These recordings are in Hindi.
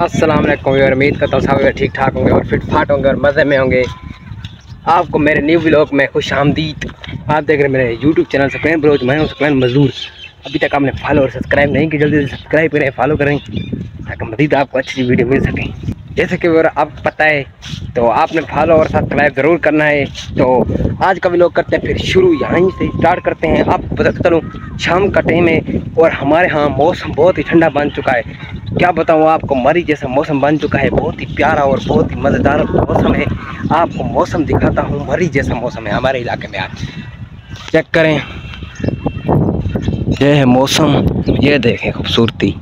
अस्सलाम वालेकुम यार, उम्मीद करता हूँ सब ठीक ठाक होंगे और फिट फाट होंगे और मज़े में होंगे। आपको मेरे न्यू व्लॉग में खुश आमदीद। आप देख रहे हैं मेरे यूट्यूब चैनल सकलैन ब्लॉग। मैं हूँ सकलैन मजदूर। अभी तक आपने फॉलो और सब्सक्राइब नहीं किया, जल्दी से सब्सक्राइब करें, फॉलो करें ताकि मज़ीद आपको अच्छी वीडियो मिल सके। जैसे कि अगर आपको पता है तो आपने फॉलो और सब्सक्राइब ज़रूर करना है। तो आज का व्लॉग करते हैं फिर शुरू, यहीं से स्टार्ट करते हैं। आपको बताता चलूँ शाम का टाइम है और हमारे यहाँ मौसम बहुत ही ठंडा बन चुका है। क्या बताऊँ आपको, मरी जैसा मौसम बन चुका है। बहुत ही प्यारा और बहुत ही मज़ेदार मौसम है। आपको मौसम दिखाता हूँ, मरी जैसा मौसम है हमारे इलाके में। आज चेक करें, यह है मौसम, ये देखें खूबसूरती।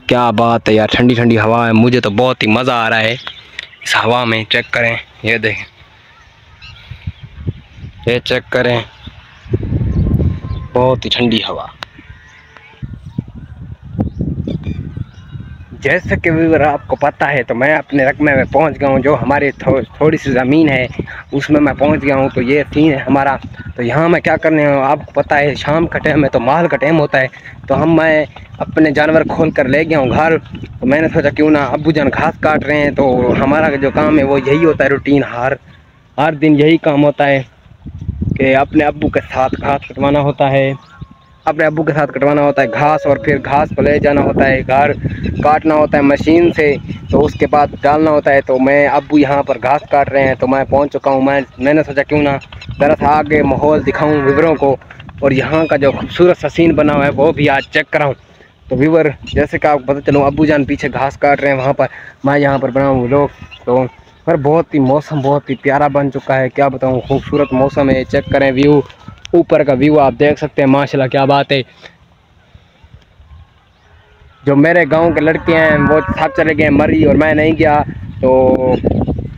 क्या बात है यार, ठंडी ठंडी हवा है। मुझे तो बहुत ही मज़ा आ रहा है इस हवा में। चेक करें, ये देखें, ये चेक करें, बहुत ही ठंडी हवा। जैसे कि व्यूअर आपको पता है तो मैं अपने रकबे में पहुंच गया हूं। जो हमारी थोड़ी सी ज़मीन है उसमें मैं पहुंच गया हूं। तो ये सीन है हमारा। तो यहाँ मैं क्या करने हूँ, आपको पता है शाम का टाइम है तो माल का टाइम होता है। तो मैं अपने जानवर खोल कर ले गया हूँ घर। तो मैंने सोचा क्यों ना, अब्बू जान घास काट रहे हैं तो हमारा जो काम है वो यही होता है, रूटीन हर दिन यही काम होता है कि अपने अब्बू के साथ घास कटवाना होता है। अपने अब्बू के साथ कटवाना होता है घास, और फिर घास को ले जाना होता है घर, काटना होता है मशीन से, तो उसके बाद डालना होता है। तो मैं अब्बू यहाँ पर घास काट रहे हैं तो मैं पहुँच चुका हूँ। मैंने सोचा क्यों ना दरअसल आगे माहौल दिखाऊँ व्यूअरों को, और यहाँ का जो खूबसूरत सा सीन बना हुआ है वो भी आज चेक कराऊँ। तो व्यूअर जैसे कि आपको पता चलूँ, अब्बू जान पीछे घास काट रहे हैं वहाँ पर, मैं यहाँ पर बनाऊँ लोग। तो पर बहुत ही मौसम बहुत ही प्यारा बन चुका है। क्या बताऊँ, खूबसूरत मौसम है। चेक करें व्यू, ऊपर का व्यू आप देख सकते हैं। माशाल्लाह क्या बात है। जो मेरे गांव के लड़के हैं वो सब चले गए मरी और मैं नहीं गया। तो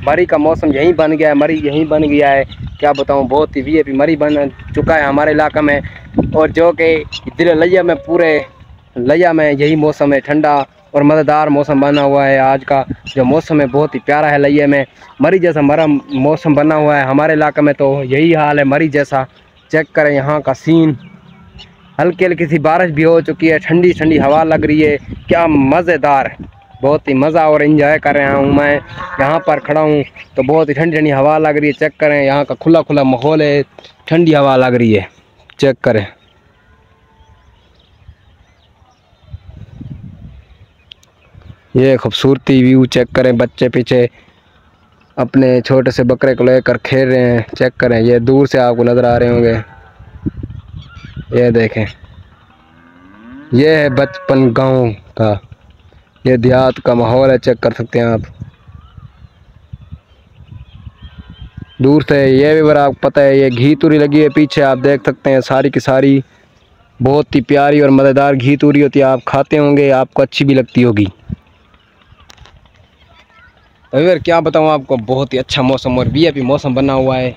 मरी का मौसम यहीं बन गया है, मरी यहीं बन गया है। क्या बताऊं, बहुत ही वीआईपी मरी बन चुका है हमारे इलाका में। और जो कि दिल लिया में, पूरे लिया में यही मौसम है, ठंडा और मज़ेदार मौसम बना हुआ है। आज का जो मौसम है बहुत ही प्यारा है। लिया में मरी जैसा हमारा मौसम बना हुआ है हमारे इलाके में। तो यही हाल है मरी जैसा। चेक करें यहाँ का सीन, हल्की हल्की सी बारिश भी हो चुकी है, ठंडी ठंडी हवा लग रही है। क्या मज़ेदार, बहुत ही मज़ा और एंजॉय कर रहा हूँ मैं। यहाँ पर खड़ा हूँ तो बहुत ही ठंडी ठंडी हवा लग रही है। चेक करें, यहाँ का खुला खुला माहौल है, ठंडी हवा लग रही है। चेक करें, ये खूबसूरती व्यू चेक करें। बच्चे पीछे अपने छोटे से बकरे को लेकर खेल रहे हैं। चेक करें, ये दूर से आपको नज़र आ रहे होंगे। ये देखें, ये है बचपन गांव का, ये देहात का माहौल है। चेक कर सकते हैं आप दूर से। ये भी बड़ा आपको पता है, ये घी तूरी लगी है पीछे, आप देख सकते हैं सारी की सारी। बहुत ही प्यारी और मज़ेदार घी तूरी होती है। आप खाते होंगे, आपको अच्छी भी लगती होगी। तो यार क्या बताऊँ आपको, बहुत ही अच्छा मौसम और वीआईपी मौसम बना हुआ है।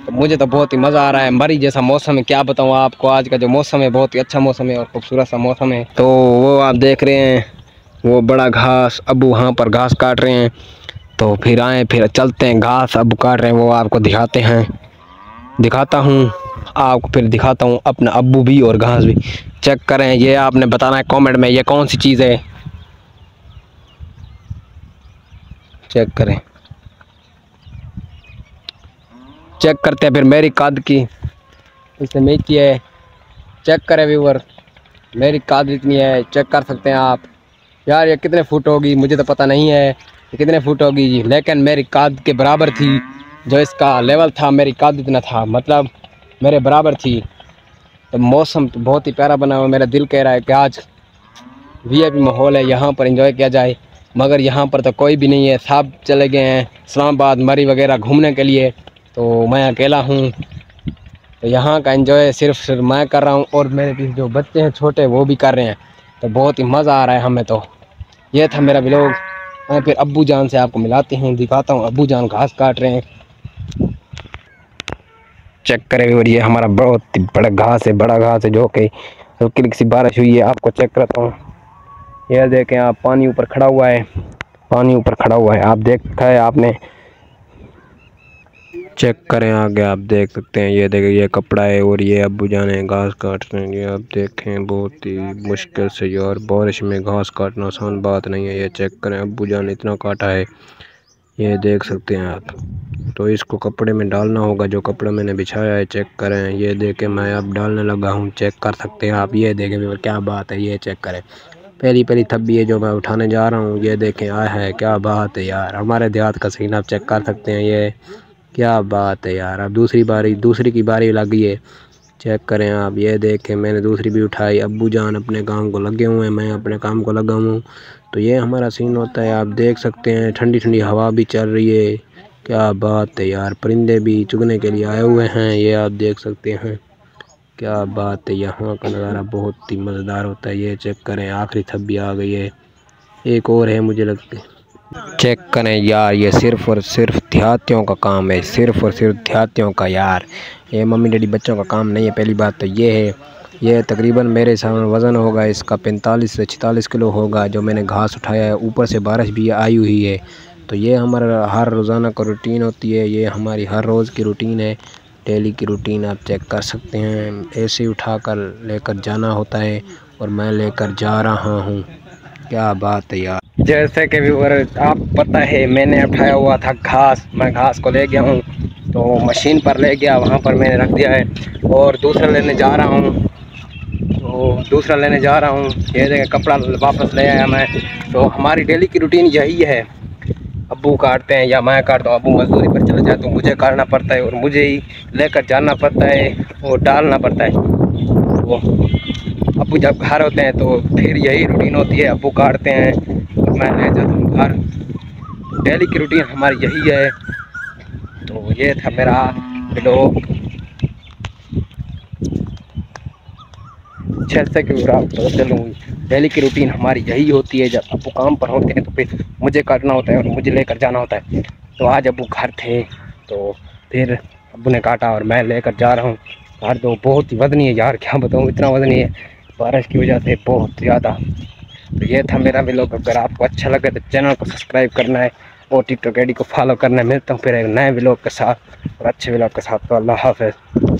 तो मुझे तो बहुत ही मज़ा आ रहा है। मरी जैसा मौसम है। क्या बताऊँ आपको, आज का जो मौसम है बहुत ही अच्छा मौसम है और खूबसूरत सा मौसम है। तो वो आप देख रहे हैं, वो बड़ा घास, अब्बू वहाँ पर घास काट रहे हैं। तो फिर आए, फिर चलते हैं, घास अब्बू काट रहे हैं वो आपको दिखाते हैं, दिखाता हूँ आपको, फिर दिखाता हूँ अपना अब्बू भी और घास भी। चेक करें, ये आपने बताना है कमेंट में ये कौन सी चीज़ है। चेक करें, चेक करते हैं फिर मेरी कद की, इसने मेथी है। चेक करें व्यूअर, मेरी कद इतनी है, चेक कर सकते हैं आप। यार ये कितने फुट होगी मुझे तो पता नहीं है ये कितने फुट होगी जी, लेकिन मेरी कद के बराबर थी। जो इसका लेवल था मेरी कद इतना था, मतलब मेरे बराबर थी। तो मौसम तो बहुत ही प्यारा बना हुआ। मेरा दिल कह रहा है कि आज वीआईपी माहौल है, यहाँ पर एंजॉय किया जाए। मगर यहाँ पर तो कोई भी नहीं है, सब चले गए हैं इस्लामाबाद मरी वगैरह घूमने के लिए। तो मैं अकेला हूँ। तो यहाँ का एंजॉय सिर्फ मैं कर रहा हूँ और मेरे पीछे जो बच्चे हैं छोटे वो भी कर रहे हैं। तो बहुत ही मज़ा आ रहा है हमें। तो ये था मेरा व्लॉग। मैं फिर अब्बू जान से आपको मिलाते हैं, दिखाता हूँ। अब्बू जान घास काट रहे हैं, चेक करें। और ये हमारा बहुत ही बड़ा घास है, बड़ा घास है जो कि हल्की हल्की सी बारिश हुई है। आपको चेक करता हूँ, यह देखें आप, पानी ऊपर खड़ा हुआ है, पानी ऊपर खड़ा हुआ है। आप देखा है आपने, चेक करें आगे, आप देख सकते हैं। ये देखें, ये कपड़ा है और ये अब्बू जान है घास काट रहे हैं। ये आप देखें, बहुत ही मुश्किल से यार, बारिश में घास काटना आसान बात नहीं है। ये चेक करें, अब्बू जान ने इतना काटा है, ये देख सकते हैं आप। तो इसको कपड़े में डालना होगा, जो कपड़ा मैंने बिछाया है। चेक करें, ये देखें, मैं अब डालने लगा हूँ। चेक कर सकते हैं आप, ये देखें क्या बात है। ये चेक करें, पहली पहली थब्बी है जो मैं उठाने जा रहा हूँ। ये देखें, आया है, क्या बात है यार, हमारे देहात का सीन आप चेक कर सकते हैं। ये क्या बात है यार। अब दूसरी की बारी लगी है। चेक करें आप, ये देखें, मैंने दूसरी भी उठाई। अब्बू जान अपने काम को लगे हुए हैं, मैं अपने काम को लगा हूँ। तो ये हमारा सीन होता है, आप देख सकते हैं। ठंडी ठंडी हवा भी चल रही है, क्या बात है यार। परिंदे भी चुगने के लिए आए हुए हैं, ये आप देख सकते हैं। क्या बात है, यहाँ का नज़ारा बहुत ही मज़ेदार होता है। ये चेक करें, आखिरी थब्बी आ गई है, एक और है मुझे लगता है। चेक करें यार, ये सिर्फ़ और सिर्फ देहातियों का काम है, सिर्फ़ और सिर्फ देहातियों का यार। ये मम्मी डैडी बच्चों का काम नहीं है। पहली बात तो ये है। ये तकरीबन मेरे सामने वज़न होगा इसका 45 से 46 किलो होगा, जो मैंने घास उठाया है। ऊपर से बारिश भी आई हुई है। तो ये हमारा हर रोज़ाना का रूटीन होती है, ये हमारी हर रोज़ की रूटीन है, डेली की रूटीन। आप चेक कर सकते हैं, ऐसे उठा कर लेकर जाना होता है और मैं लेकर जा रहा हूँ। क्या बात है यार। जैसे कि व्यूअर, आप पता है, मैंने उठाया हुआ था घास। मैं घास को ले गया हूँ, तो मशीन पर ले गया, वहाँ पर मैंने रख दिया है और दूसरा लेने जा रहा हूँ। ये देखें, कपड़ा वापस ले आया मैं। तो हमारी डेली की रूटीन यही है, अब्बू काटते हैं या मैं काटता हूँ। अब्बू मजदूरी पर चले जाते, तो मुझे काटना पड़ता है और मुझे ही लेकर जाना पड़ता है और डालना पड़ता है। वो अब्बू जब घर होते हैं तो फिर यही रूटीन होती है, अब्बू काटते हैं और मैं ले जाता हूँ घर। डेली की रूटीन हमारी यही है। तो ये था मेरा व्लॉग। जैसे कि पता चलूँ, डेली की रूटीन हमारी यही होती है। जब अब्बू काम पर होते हैं तो फिर मुझे काटना होता है और मुझे लेकर जाना होता है। तो आज अब्बू घर थे, तो फिर अब्बू ने काटा और मैं लेकर जा रहा हूँ घर। तो बहुत ही वजनी है यार, क्या बताऊँ, इतना वजनी है बारिश की वजह से, बहुत ज़्यादा। तो ये था मेरा व्लॉग। अगर आपको अच्छा लगे तो चैनल को सब्सक्राइब करना है और टिकटॉक आईडी को फॉलो करना है। मिलता हूँ फिर एक नए व्लॉग के साथ और अच्छे व्लॉग के साथ। तो अल्लाह हाफ़िज़।